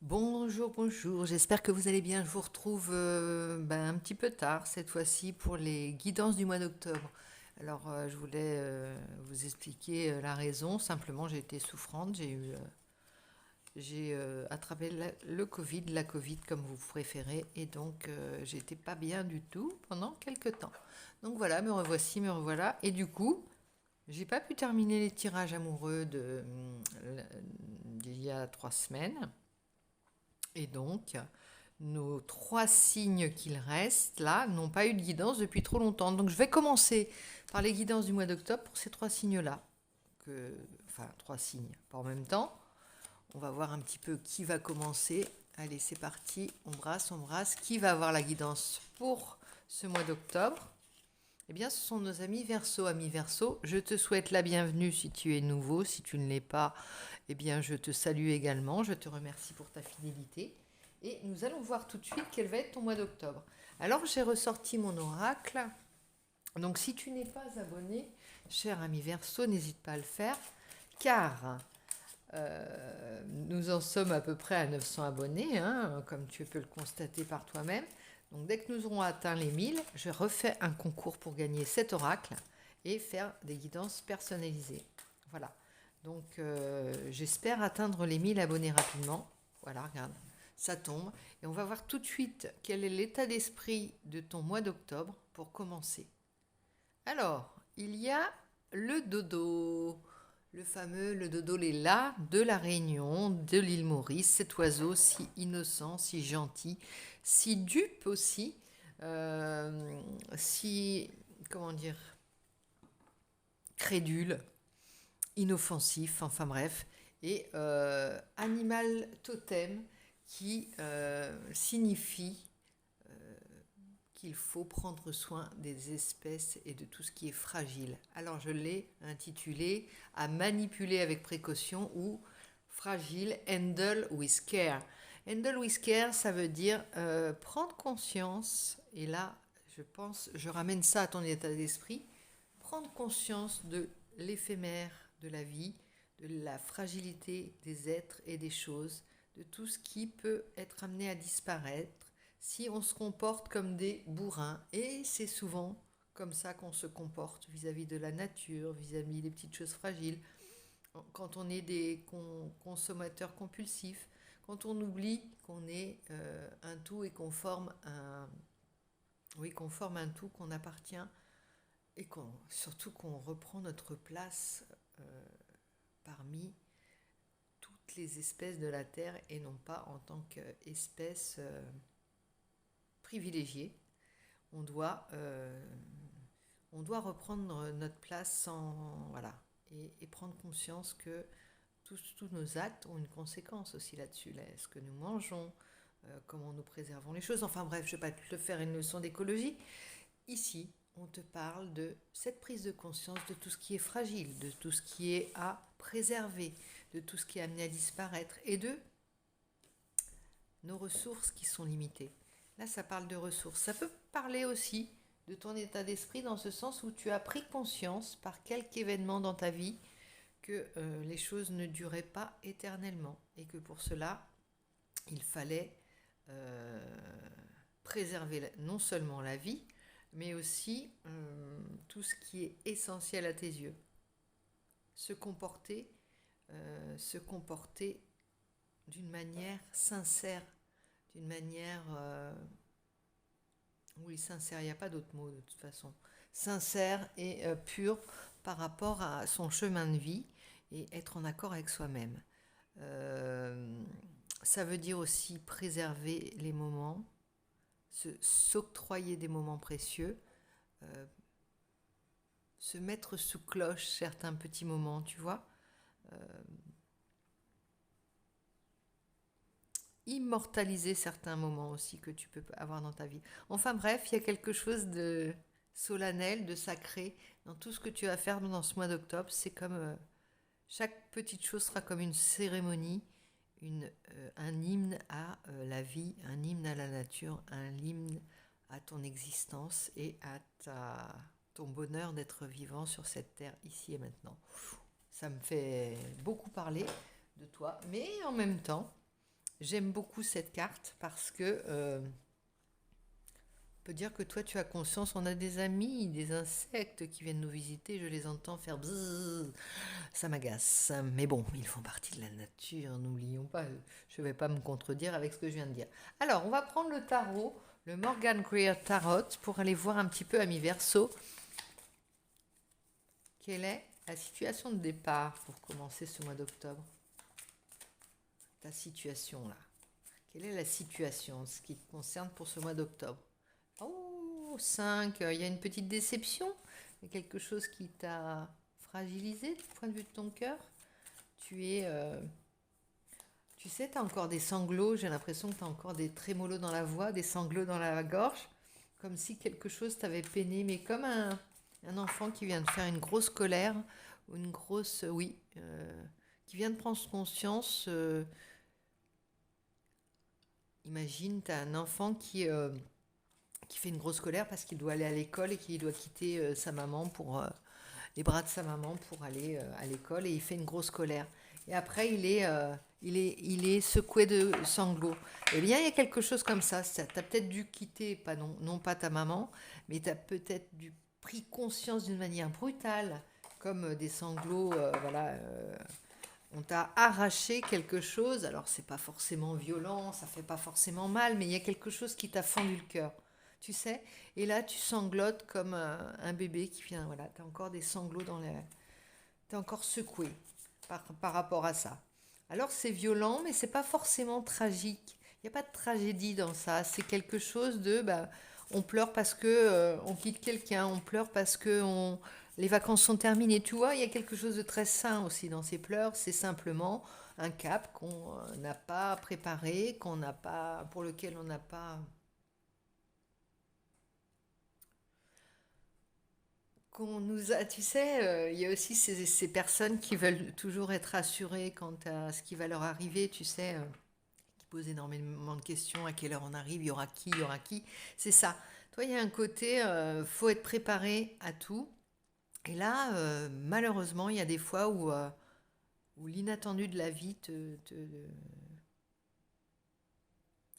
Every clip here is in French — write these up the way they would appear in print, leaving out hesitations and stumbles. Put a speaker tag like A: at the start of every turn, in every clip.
A: Bonjour, bonjour, j'espère que vous allez bien. Je vous retrouve un petit peu tard cette fois-ci pour les guidances du mois d'octobre. Alors, je voulais vous expliquer la raison. Simplement, j'ai été souffrante, j'ai attrapé le Covid, la Covid comme vous préférez, et donc j'étais pas bien du tout pendant quelques temps. Donc voilà, me revoici, me revoilà, et du coup, j'ai pas pu terminer les tirages amoureux d'il y a 3 semaines. Et donc, nos 3 signes qu'il reste, là, n'ont pas eu de guidance depuis trop longtemps. Donc, je vais commencer par les guidances du mois d'octobre pour ces 3 signes-là. Enfin, 3 signes, pas en même temps. On va voir un petit peu qui va commencer. Allez, c'est parti. On brasse, on brasse. Qui va avoir la guidance pour ce mois d'octobre? Eh bien, ce sont nos amis Verseau. Amis Verseau, je te souhaite la bienvenue si tu es nouveau. Si tu ne l'es pas, eh bien, je te salue également. Je te remercie pour ta fidélité. Et nous allons voir tout de suite quel va être ton mois d'octobre. Alors, j'ai ressorti mon oracle. Donc, si tu n'es pas abonné, cher ami Verseau, n'hésite pas à le faire, car nous en sommes à peu près à 900 abonnés, hein, comme tu peux le constater par toi-même. Donc dès que nous aurons atteint les 1000, je refais un concours pour gagner cet oracle et faire des guidances personnalisées. Voilà. Donc j'espère atteindre les 1000 abonnés rapidement. Voilà, regarde, ça tombe. Et on va voir tout de suite quel est l'état d'esprit de ton mois d'octobre pour commencer. Alors, il y a le dodo, le dodo Léla de la Réunion, de l'île Maurice, cet oiseau si innocent, si gentil, si dupe aussi, si, comment dire, crédule, inoffensif, enfin bref, et animal totem qui signifie qu'il faut prendre soin des espèces et de tout ce qui est fragile. Alors je l'ai intitulé à manipuler avec précaution ou fragile, handle with care. Handle with care, ça veut dire prendre conscience, et là je ramène ça à ton état d'esprit, prendre conscience de l'éphémère de la vie, de la fragilité des êtres et des choses, de tout ce qui peut être amené à disparaître si on se comporte comme des bourrins. Et c'est souvent comme ça qu'on se comporte vis-à-vis de la nature, vis-à-vis des petites choses fragiles, quand on est des consommateurs compulsifs, quand on oublie qu'on est un tout et qu'on forme un, oui, qu'on forme un tout, qu'on appartient et surtout qu'on reprend notre place euh, parmi toutes les espèces de la Terre et non pas en tant qu'espèce privilégiée. On doit, euh, on doit reprendre notre place sans, voilà, et prendre conscience que tous nos actes ont une conséquence aussi là-dessus. Là, ce que nous mangeons, comment nous préservons les choses. Enfin bref, je ne vais pas te faire une leçon d'écologie. Ici, on te parle de cette prise de conscience de tout ce qui est fragile, de tout ce qui est à préserver, de tout ce qui est amené à disparaître et de nos ressources qui sont limitées. Là, ça parle de ressources. Ça peut parler aussi de ton état d'esprit dans ce sens où tu as pris conscience par quelque événement dans ta vie que les choses ne duraient pas éternellement et que pour cela, il fallait euh, préserver non seulement la vie, mais aussi tout ce qui est essentiel à tes yeux. Se comporter d'une manière sincère, d'une manière, oui, sincère, il n'y a pas d'autre mot de toute façon, sincère et pur par rapport à son chemin de vie et être en accord avec soi-même. Euh, Ça veut dire aussi préserver les moments, s'octroyer des moments précieux, euh, se mettre sous cloche certains petits moments, tu vois. Euh, Immortaliser certains moments aussi que tu peux avoir dans ta vie. Enfin bref, il y a quelque chose de solennel, de sacré dans tout ce que tu vas faire dans ce mois d'octobre. C'est comme chaque petite chose sera comme une cérémonie, un hymne à la vie, un hymne à la nature, un hymne à ton existence et à ton bonheur d'être vivant sur cette terre ici et maintenant. Ça me fait beaucoup parler de toi, mais en même temps, J'aime beaucoup cette carte parce que on peut dire que toi, tu as conscience, on a des amis, des insectes qui viennent nous visiter, je les entends faire bzzz, ça m'agace. Mais bon, ils font partie de la nature, n'oublions pas, je ne vais pas me contredire avec ce que je viens de dire. Alors, on va prendre le tarot, le Morgan Greer Tarot, pour aller voir un petit peu à mi-verso quelle est la situation de départ pour commencer ce mois d'octobre. Ta situation là. Quelle est la situation, ce qui te concerne pour ce mois d'octobre? Oh, 5, il y a une petite déception. Il y a quelque chose qui t'a fragilisé du point de vue de ton cœur. Tu sais, tu as encore des sanglots. J'ai l'impression que tu as encore des trémolos dans la voix, des sanglots dans la gorge. Comme si quelque chose t'avait peiné, mais comme un enfant qui vient de faire une grosse colère, ou une grosse... Oui, qui vient de prendre conscience. Imagine, tu as un enfant qui fait une grosse colère parce qu'il doit aller à l'école et qu'il doit quitter sa maman pour les bras de sa maman pour aller à l'école et il fait une grosse colère. Et après, il est secoué de sanglots. Eh bien, il y a quelque chose comme ça. Tu as peut-être dû quitter, pas non pas ta maman, mais tu as peut-être dû pris conscience d'une manière brutale, comme des sanglots, voilà. On t'a arraché quelque chose. Alors, c'est pas forcément violent, ça fait pas forcément mal, mais il y a quelque chose qui t'a fendu le cœur. Tu sais, et là tu sanglotes comme un bébé qui vient, voilà, tu as encore des sanglots dans les... Tu es encore secoué par rapport à ça. Alors c'est violent, mais c'est pas forcément tragique. Il n'y a pas de tragédie dans ça. C'est quelque chose de... Bah, on pleure parce que on quitte quelqu'un, on pleure parce que les vacances sont terminées. Tu vois, il y a quelque chose de très sain aussi dans ces pleurs. C'est simplement un cap qu'on n'a pas préparé, qu'on n'a pas, pour lequel on n'a pas qu'on nous a, tu sais, il y a aussi ces personnes qui veulent toujours être rassurées quant à ce qui va leur arriver, tu sais, qui posent énormément de questions, à quelle heure on arrive, il y aura qui, il y aura qui. C'est ça. Toi, il y a un côté, faut être préparé à tout. Et là, malheureusement, il y a des fois où l'inattendu de la vie te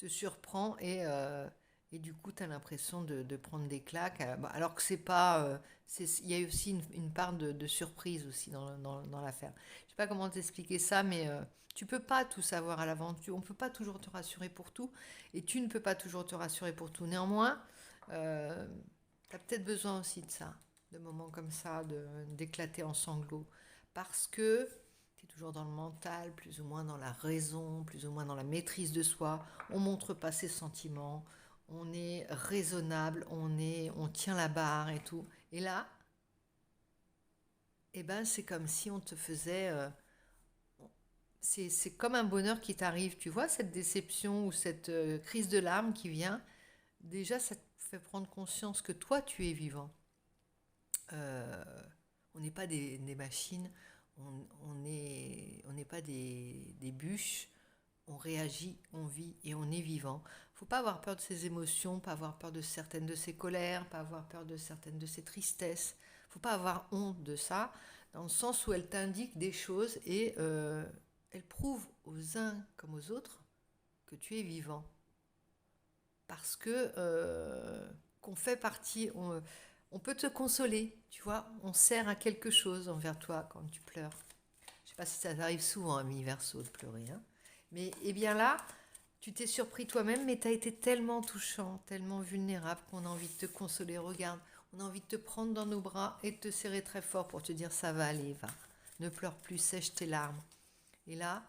A: surprend et du coup, tu as l'impression de prendre des claques. Bah, alors que c'est pas. Il y a aussi une part de surprise aussi dans l'affaire. Je ne sais pas comment t'expliquer ça, mais tu peux pas tout savoir à l'avance. On ne peut pas toujours te rassurer pour tout et tu ne peux pas toujours te rassurer pour tout. Néanmoins, tu as peut-être besoin aussi de ça, de moments comme ça, d'éclater en sanglots. Parce que tu es toujours dans le mental, plus ou moins dans la raison, plus ou moins dans la maîtrise de soi. On montre pas ses sentiments, on est raisonnable, on tient la barre et tout. Et là, eh ben, c'est comme si on te faisait... c'est comme un bonheur qui t'arrive, tu vois, cette déception ou cette crise de larmes qui vient. Déjà, ça te fait prendre conscience que toi, tu es vivant. Euh, on n'est pas des machines, on n'est pas des bûches, on réagit, on vit et on est vivant. Faut pas avoir peur de ses émotions, pas avoir peur de certaines de ses colères, pas avoir peur de certaines de ses tristesses. Faut pas avoir honte de ça, dans le sens où elle t'indique des choses et elle prouve aux uns comme aux autres que tu es vivant. Parce que qu'on fait partie, on peut te consoler, tu vois, on sert à quelque chose envers toi quand tu pleures. Je ne sais pas si ça t'arrive souvent à mi-verso de pleurer, hein. Mais eh bien là, tu t'es surpris toi-même, mais tu as été tellement touchant, tellement vulnérable qu'on a envie de te consoler. Regarde, on a envie de te prendre dans nos bras et de te serrer très fort pour te dire ça va aller, va. Ne pleure plus, sèche tes larmes. Et là,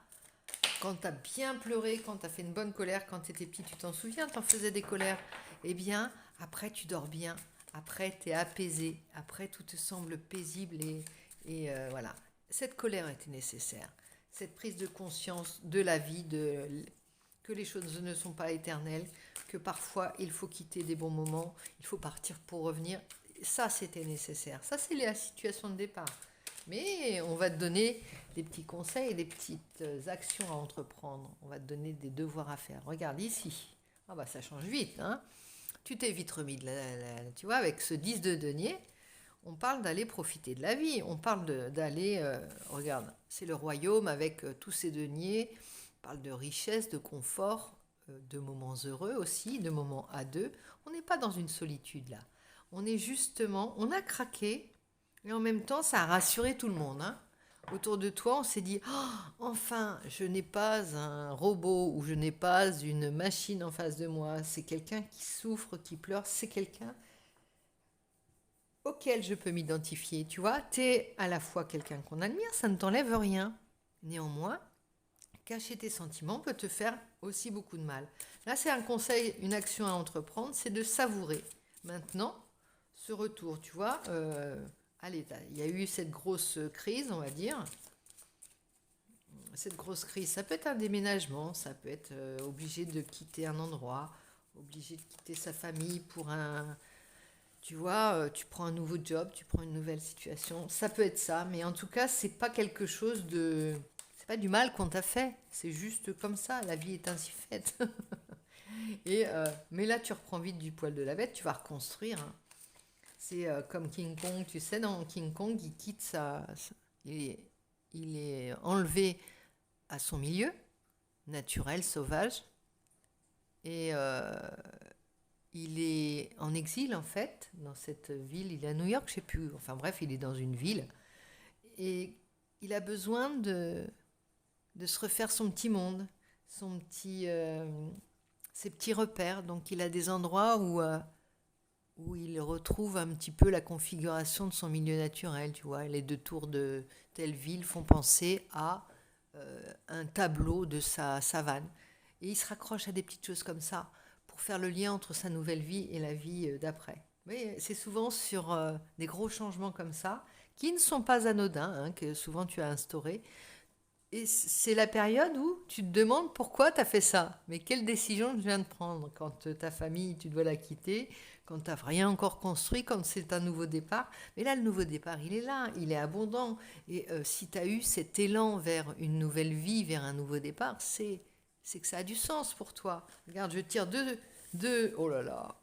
A: quand tu as bien pleuré, quand tu as fait une bonne colère, quand tu étais petit, tu t'en souviens, tu en faisais des colères. Eh bien, après, tu dors bien. Après, tu es apaisé. Après, tout te semble paisible et voilà. Cette colère était nécessaire. Cette prise de conscience de la vie, que les choses ne sont pas éternelles, que parfois il faut quitter des bons moments, il faut partir pour revenir. Ça, c'était nécessaire. Ça, c'est la situation de départ. Mais on va te donner des petits conseils, des petites actions à entreprendre. On va te donner des devoirs à faire. Regarde ici. Ah bah ça change vite, hein. Tu t'es vite remis tu vois, avec ce 10 de denier, on parle d'aller profiter de la vie. On parle d'aller, regarde, c'est le royaume avec tous ces deniers. parle de richesse, de confort, de moments heureux aussi, de moments à deux. On n'est pas dans une solitude là. On est justement, on a craqué, et en même temps, ça a rassuré tout le monde, hein. Autour de toi, on s'est dit, oh, enfin, je n'ai pas un robot ou je n'ai pas une machine en face de moi. C'est quelqu'un qui souffre, qui pleure. C'est quelqu'un auquel je peux m'identifier. Tu vois, tu es à la fois quelqu'un qu'on admire, ça ne t'enlève rien. Néanmoins, cacher tes sentiments peut te faire aussi beaucoup de mal. Là, c'est un conseil, une action à entreprendre, c'est de savourer. Maintenant, ce retour, tu vois, allez, il y a eu cette grosse crise, on va dire. Cette grosse crise, ça peut être un déménagement, ça peut être obligé de quitter un endroit, obligé de quitter sa famille pour un... Tu vois, tu prends un nouveau job, tu prends une nouvelle situation. Ça peut être ça, mais en tout cas, c'est pas quelque chose de... C'est pas du mal qu'on t'a fait, c'est juste comme ça, la vie est ainsi faite. Mais là, tu reprends vite du poil de la bête, tu vas reconstruire, hein. C'est comme King Kong, tu sais, dans King Kong, il quitte il est enlevé à son milieu naturel, sauvage, et il est en exil en fait, dans cette ville, il est à New York, je sais plus, enfin bref, il est dans une ville, et il a besoin de se refaire son petit monde, son petit, ses petits repères, donc il a des endroits où il retrouve un petit peu la configuration de son milieu naturel, tu vois. Les deux tours de telle ville font penser à un tableau de sa savane. Et il se raccroche à des petites choses comme ça pour faire le lien entre sa nouvelle vie et la vie d'après. Mais c'est souvent sur des gros changements comme ça, qui ne sont pas anodins, hein, que souvent tu as instauré. Et c'est la période où tu te demandes pourquoi tu as fait ça. Mais quelle décision tu viens de prendre quand ta famille, tu dois la quitter, quand tu n'as rien encore construit, quand c'est un nouveau départ. Mais là, le nouveau départ, il est là, il est abondant. Et si tu as eu cet élan vers une nouvelle vie, vers un nouveau départ, c'est que ça a du sens pour toi. Regarde, je tire deux, oh là là,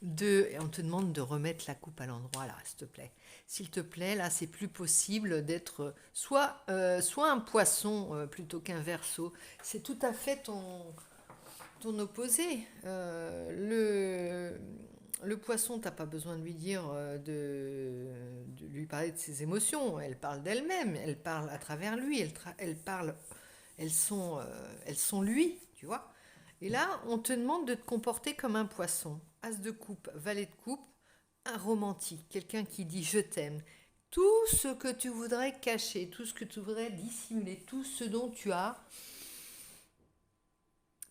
A: deux, et on te demande de remettre la coupe à l'endroit, là, s'il te plaît. S'il te plaît, là, c'est plus possible d'être soit un poisson plutôt qu'un verso. C'est tout à fait ton opposé. Le poisson, t'as pas besoin de lui dire, de lui parler de ses émotions. Elle parle d'elle-même, elle parle à travers lui, elle parle, elles sont lui, tu vois. Et là, on te demande de te comporter comme un poisson. As de coupe, valet de coupe, un romantique, quelqu'un qui dit je t'aime. Tout ce que tu voudrais cacher, tout ce que tu voudrais dissimuler, tout ce dont tu as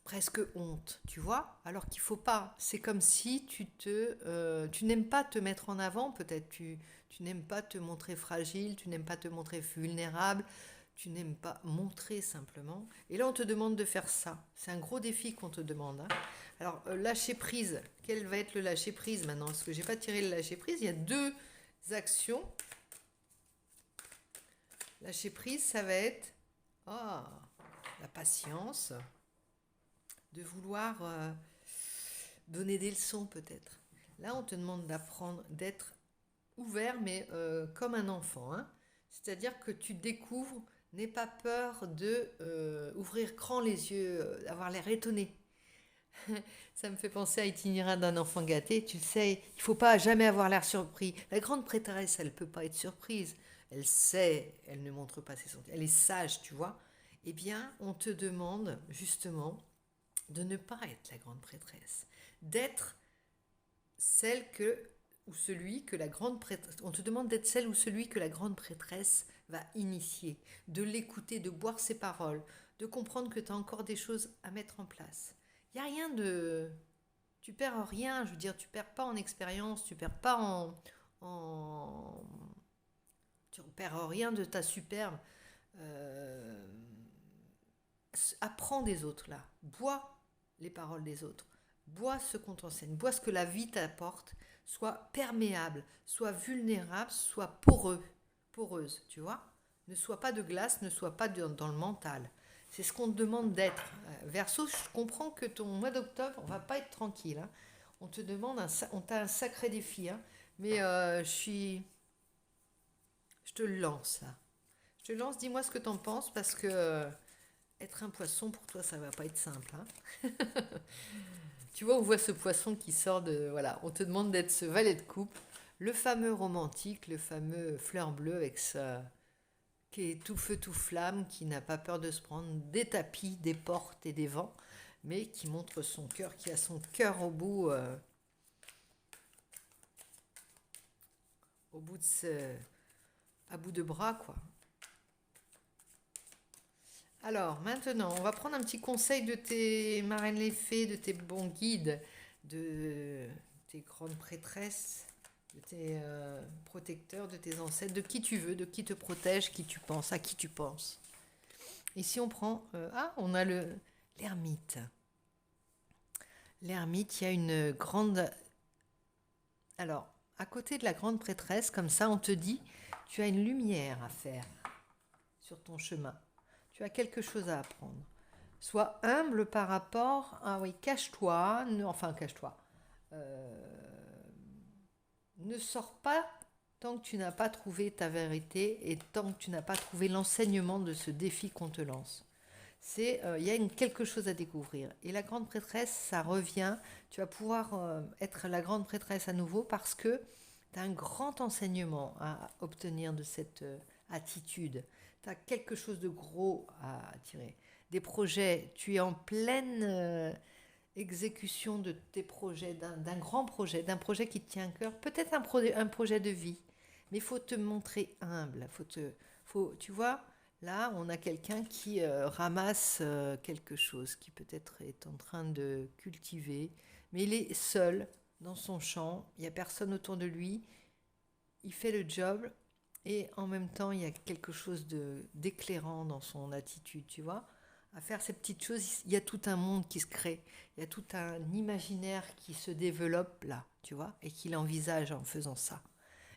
A: presque honte, tu vois, alors qu'il faut pas. C'est comme si tu n'aimes pas te mettre en avant, peut-être tu n'aimes pas te montrer fragile, tu n'aimes pas te montrer vulnérable, tu n'aimes pas montrer simplement. Et là, on te demande de faire ça. C'est un gros défi qu'on te demande, hein. Alors, lâcher prise. Quel va être le lâcher prise maintenant? Parce que j'ai pas tiré le lâcher prise. Il y a deux actions. Lâcher prise, ça va être la patience, de vouloir donner des leçons peut-être. Là, on te demande d'apprendre, d'être ouvert, mais comme un enfant, hein. C'est-à-dire que tu découvres, n'aie pas peur de ouvrir grand les yeux, d'avoir l'air étonné. Ça me fait penser à Itinéraire d'un enfant gâté. Tu le sais, il faut pas jamais avoir l'air surpris. La grande prêtresse, elle peut pas être surprise. Elle sait, elle ne montre pas ses sentiments. Elle est sage, tu vois. Eh bien, on te demande justement de ne pas être la grande prêtresse, d'être celle que ou celui que la grande prêtresse, on te demande d'être celle ou celui que la grande prêtresse va initier, de l'écouter, de boire ses paroles, de comprendre que tu as encore des choses à mettre en place. Il n'y a rien de... Tu perds rien, je veux dire, tu perds pas en expérience, tu perds pas en... Tu perds rien de ta superbe. Euh, Apprends des autres, là. Bois les paroles des autres. Bois ce qu'on t'enseigne. Bois ce que la vie t'apporte. Sois perméable, sois vulnérable, sois poreuse, tu vois. Ne sois pas de glace, ne sois pas dans le mental. C'est ce qu'on te demande d'être. Verseau, je comprends que ton mois d'octobre, on va pas être tranquille, hein. On te demande, on t'a un sacré défi, hein. Mais je te le lance, là. Je te lance, dis-moi ce que t'en penses, parce que être un poisson, pour toi, ça va pas être simple. Hein. Tu vois, on voit ce poisson qui sort de... Voilà, on te demande d'être ce valet de coupe, le fameux romantique, le fameux fleur bleue avec sa... qui est tout feu, tout flamme, qui n'a pas peur de se prendre des tapis, des portes et des vents, mais qui montre son cœur, qui a son cœur au bout de ce... à bout de bras, quoi. Alors, maintenant, on va prendre un petit conseil de tes marraines les fées, de tes bons guides, de tes grandes prêtresses, de tes protecteurs, de tes ancêtres, de qui tu veux, de qui te protège, qui tu penses, à qui tu penses. Ici, on prend... on a l'ermite. L'ermite, il y a une grande... Alors, à côté de la grande prêtresse, comme ça, on te dit, tu as une lumière à faire sur ton chemin. Tu as quelque chose à apprendre. Sois humble par rapport à... Oui, cache-toi. Enfin, cache-toi. Ne sors pas tant que tu n'as pas trouvé ta vérité et tant que tu n'as pas trouvé l'enseignement de ce défi qu'on te lance. Il y a quelque chose à découvrir. Et la grande prêtresse, ça revient. Tu vas pouvoir être la grande prêtresse à nouveau parce que tu as un grand enseignement à obtenir de cette attitude. Tu as quelque chose de gros à tirer. Des projets, tu es en pleine exécution de tes projets, d'un grand projet, d'un projet qui te tient à cœur, peut-être un projet de vie, mais il faut te montrer humble. Tu vois, là, on a quelqu'un qui ramasse quelque chose, qui peut-être est en train de cultiver, mais il est seul dans son champ, il n'y a personne autour de lui, il fait le job, et en même temps, il y a quelque chose d'éclairant dans son attitude, tu vois. À faire ces petites choses, il y a tout un monde qui se crée, il y a tout un imaginaire qui se développe là, tu vois, et qu'il envisage en faisant ça.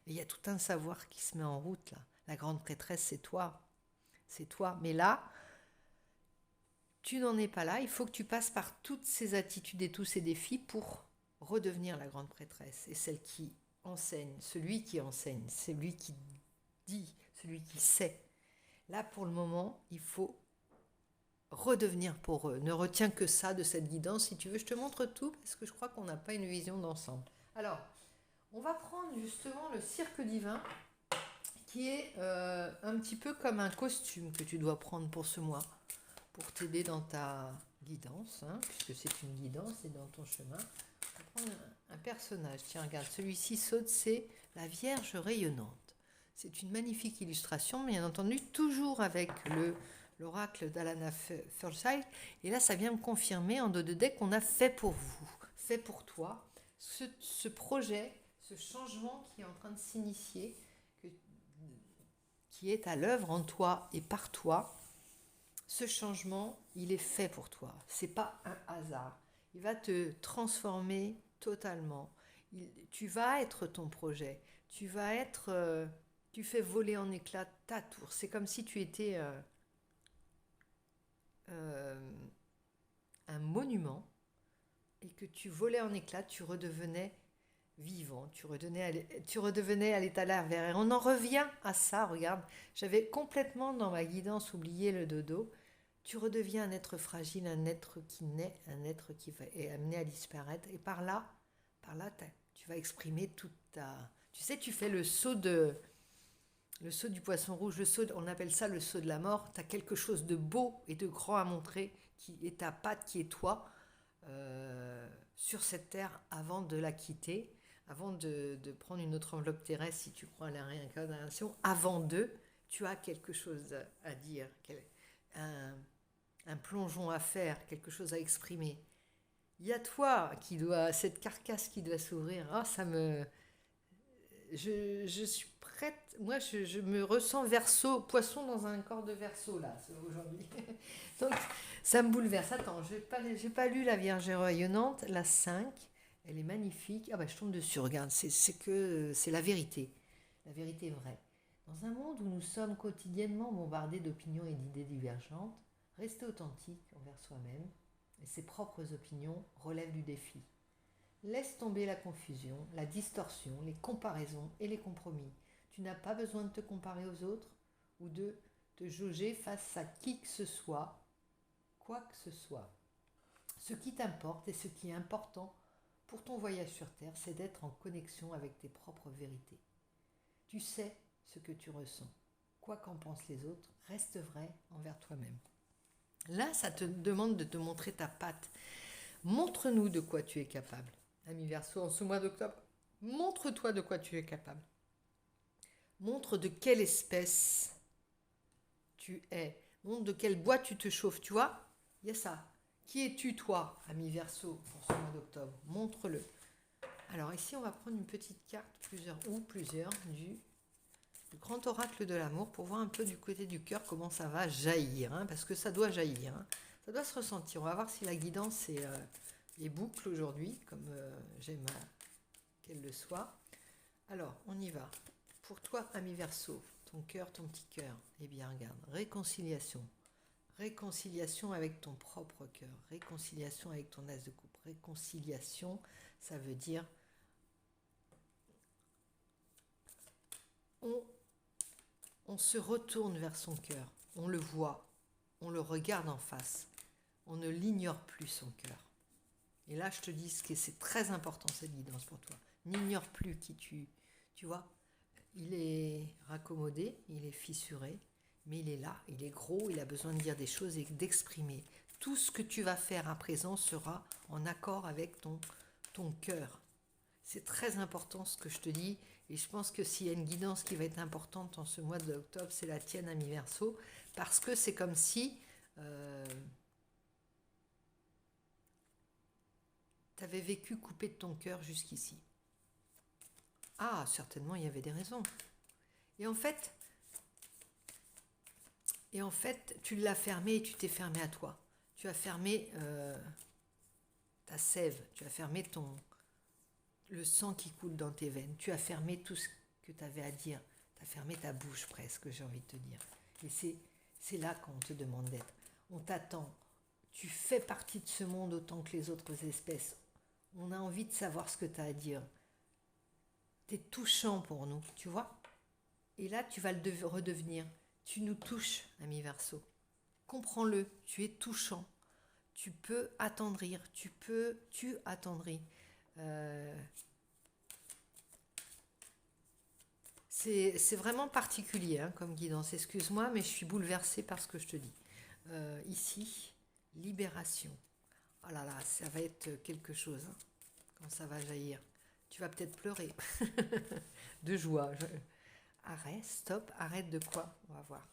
A: Et il y a tout un savoir qui se met en route là. La grande prêtresse, c'est toi. C'est toi. Mais là, tu n'en es pas là. Il faut que tu passes par toutes ces attitudes et tous ces défis pour redevenir la grande prêtresse. Et celle qui enseigne, celui qui enseigne, celui qui dit, celui qui sait. Là, pour le moment, il faut redevenir pour eux. Ne retiens que ça de cette guidance. Si tu veux, je te montre tout parce que je crois qu'on n'a pas une vision d'ensemble. Alors, on va prendre justement le cirque divin qui est un petit peu comme un costume que tu dois prendre pour ce mois pour t'aider dans ta guidance, hein, puisque c'est une guidance et dans ton chemin. On va prendre un personnage. Tiens, regarde, celui-ci saute, c'est la Vierge rayonnante. C'est une magnifique illustration, bien entendu, toujours avec l'oracle d'Alana Forsyth. Et là, ça vient me confirmer en dos de deck qu'on a fait pour vous, fait pour toi, ce projet, ce changement qui est en train de s'initier, qui est à l'œuvre en toi et par toi. Ce changement, il est fait pour toi. C'est pas un hasard. Il va te transformer totalement. Tu vas être ton projet. Tu vas être... tu fais voler en éclats ta tour. C'est comme si tu étais un monument et que tu volais en éclats, tu redevenais vivant, tu redevenais à l'état larvaire. Et on en revient à ça, regarde, j'avais complètement dans ma guidance oublié le dodo. Tu redeviens un être fragile, un être qui naît, un être qui est amené à disparaître. Et par là, tu vas exprimer toute ta... Tu sais, tu fais le saut du poisson rouge, on appelle ça le saut de la mort. Tu as quelque chose de beau et de grand à montrer, qui est ta patte, qui est toi, sur cette terre avant de la quitter, avant de prendre une autre enveloppe terrestre, si tu crois à la réincarnation, avant tu as quelque chose à dire, un plongeon à faire, quelque chose à exprimer. Il y a toi cette carcasse qui doit s'ouvrir. Ah, je suis prête. Moi, je me ressens verseau, poisson dans un corps de verseau là aujourd'hui. Donc, ça me bouleverse. Attends, j'ai pas lu la Vierge rayonnante, la 5. Elle est magnifique. Ah bah je tombe dessus. Regarde, c'est la vérité. La vérité vraie. Dans un monde où nous sommes quotidiennement bombardés d'opinions et d'idées divergentes, rester authentique envers soi-même et ses propres opinions relève du défi. Laisse tomber la confusion, la distorsion, les comparaisons et les compromis. Tu n'as pas besoin de te comparer aux autres ou de te jauger face à qui que ce soit. quoi que ce soit. Ce qui t'importe et ce qui est important pour ton voyage sur Terre, c'est d'être en connexion avec tes propres vérités. Tu sais ce que tu ressens. Quoi qu'en pensent les autres, reste vrai envers toi-même. Là, ça te demande de te montrer ta patte. Montre-nous de quoi tu es capable. Ami Verseau, en ce mois d'octobre, montre-toi de quoi tu es capable. Montre de quelle espèce tu es. Montre de quel bois tu te chauffes. Tu vois, il y a ça. Qui es-tu, toi, ami Verseau, pour ce mois d'octobre? Montre-le. Alors ici, on va prendre une petite carte, plusieurs, du grand oracle de l'amour, pour voir un peu du côté du cœur comment ça va jaillir, hein, parce que ça doit jaillir, hein. Ça doit se ressentir. On va voir si la guidance est boucle aujourd'hui, comme j'aime qu'elle le soit. Alors, on y va. Pour toi, ami Verseau, ton cœur, ton petit cœur, eh bien, regarde, réconciliation. Réconciliation avec ton propre cœur, réconciliation avec ton as de coupe. Réconciliation, ça veut dire on se retourne vers son cœur, on le voit, on le regarde en face, on ne l'ignore plus son cœur. Et là, je te dis que c'est très important cette guidance pour toi. N'ignore plus qui tu vois. Il est raccommodé, il est fissuré, mais il est là, il est gros, il a besoin de dire des choses et d'exprimer. Tout ce que tu vas faire à présent sera en accord avec ton cœur. C'est très important ce que je te dis, et je pense que s'il y a une guidance qui va être importante en ce mois d'octobre, c'est la tienne, ami Verseau, parce que c'est comme si tu avais vécu coupé de ton cœur jusqu'ici. Ah, certainement, il y avait des raisons. Et en fait, tu l'as fermé et tu t'es fermé à toi. Tu as fermé ta sève, tu as fermé le sang qui coule dans tes veines. Tu as fermé tout ce que tu avais à dire. Tu as fermé ta bouche presque, j'ai envie de te dire. Et c'est là qu'on te demande d'être. On t'attend. Tu fais partie de ce monde autant que les autres espèces. On a envie de savoir ce que tu as à dire. Tu es touchant pour nous, tu vois. Et là, tu vas le redevenir. Tu nous touches, ami Verseau. Comprends-le, tu es touchant. Tu peux attendrir, tu attendris. C'est vraiment particulier hein, comme guidance. Excuse-moi, mais je suis bouleversée par ce que je te dis. Ici, libération. Oh là là, ça va être quelque chose hein, quand ça va jaillir. Tu vas peut-être pleurer de joie. Arrête, stop, arrête de quoi? On va voir.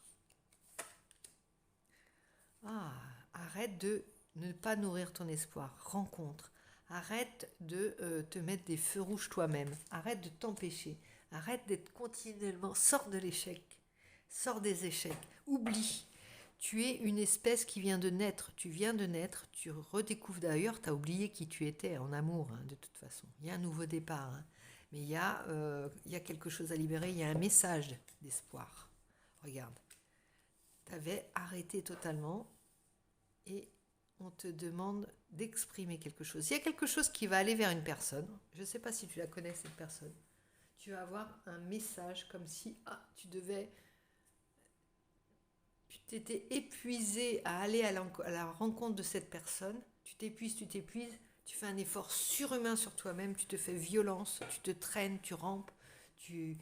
A: Ah, arrête de ne pas nourrir ton espoir. Rencontre. Arrête de te mettre des feux rouges toi-même. Arrête de t'empêcher. Arrête d'être continuellement. Sors de l'échec. Sors des échecs. Oublie. Tu es une espèce qui vient de naître. Tu viens de naître. Tu redécouvres d'ailleurs. Tu as oublié qui tu étais en amour, hein, de toute façon. Il y a un nouveau départ. Hein. Mais il y a quelque chose à libérer. Il y a un message d'espoir. Regarde. Tu avais arrêté totalement et on te demande d'exprimer quelque chose. Il y a quelque chose qui va aller vers une personne. Je ne sais pas si tu la connais, cette personne. Tu vas avoir un message comme si tu t'étais épuisé à aller à la rencontre de cette personne. Tu t'épuises, tu fais un effort surhumain sur toi-même, tu te fais violence, tu te traînes, tu rampes, tu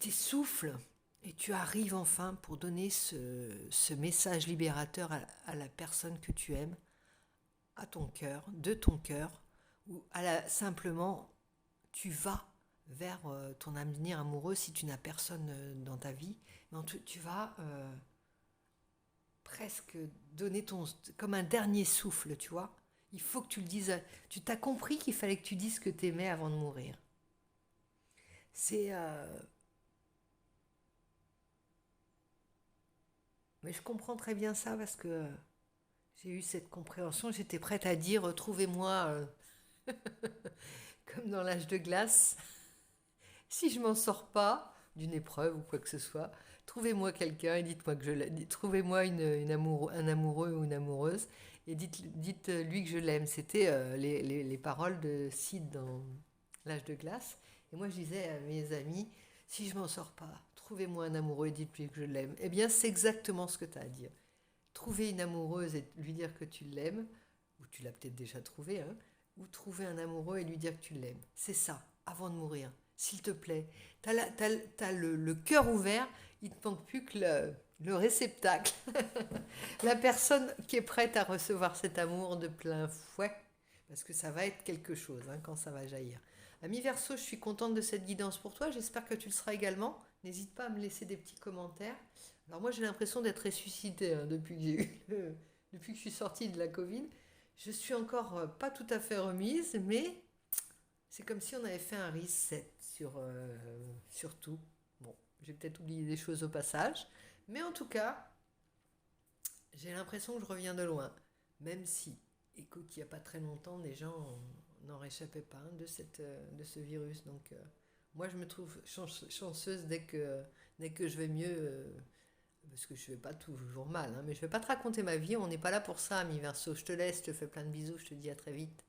A: t'essouffles. Et tu arrives enfin pour donner ce message libérateur à la personne que tu aimes, à ton cœur, de ton cœur, ou simplement tu vas vers ton avenir amoureux si tu n'as personne dans ta vie. Mais tu vas presque donner comme un dernier souffle, tu vois. Il faut que tu le dises. Tu t'as compris qu'il fallait que tu dises que tu aimais avant de mourir. C'est... Mais je comprends très bien ça parce que j'ai eu cette compréhension. J'étais prête à dire trouvez-moi, comme dans l'âge de glace, si je m'en sors pas d'une épreuve ou quoi que ce soit, trouvez-moi quelqu'un et dites-moi que je l'aime. Trouvez-moi un amoureux ou une amoureuse et dites-lui que je l'aime. C'était les paroles de Sid dans l'âge de glace. Et moi je disais à mes amis si je m'en sors pas, trouvez-moi un amoureux et dites-lui que je l'aime. Eh bien, c'est exactement ce que tu as à dire. trouver une amoureuse et lui dire que tu l'aimes, ou tu l'as peut-être déjà trouvé, hein, ou trouver un amoureux et lui dire que tu l'aimes. C'est ça, avant de mourir. S'il te plaît, t'as le cœur ouvert, il ne te manque plus que le réceptacle. La personne qui est prête à recevoir cet amour de plein fouet, parce que ça va être quelque chose hein, quand ça va jaillir. Ami Verseau, je suis contente de cette guidance pour toi, j'espère que tu le seras également. N'hésite pas à me laisser des petits commentaires. Alors moi j'ai l'impression d'être ressuscitée hein, depuis que je suis sortie de la Covid. Je suis encore pas tout à fait remise, mais c'est comme si on avait fait un reset sur tout. Bon, j'ai peut-être oublié des choses au passage, mais en tout cas, j'ai l'impression que je reviens de loin. Même si, écoute, il n'y a pas très longtemps, des gens n'en réchappaient pas hein, de ce virus. Donc, moi, je me trouve chanceuse dès que je vais mieux, parce que je ne vais pas toujours mal. Hein, mais je ne vais pas te raconter ma vie, on n'est pas là pour ça, ami Verseau. Je te laisse, je te fais plein de bisous, je te dis à très vite.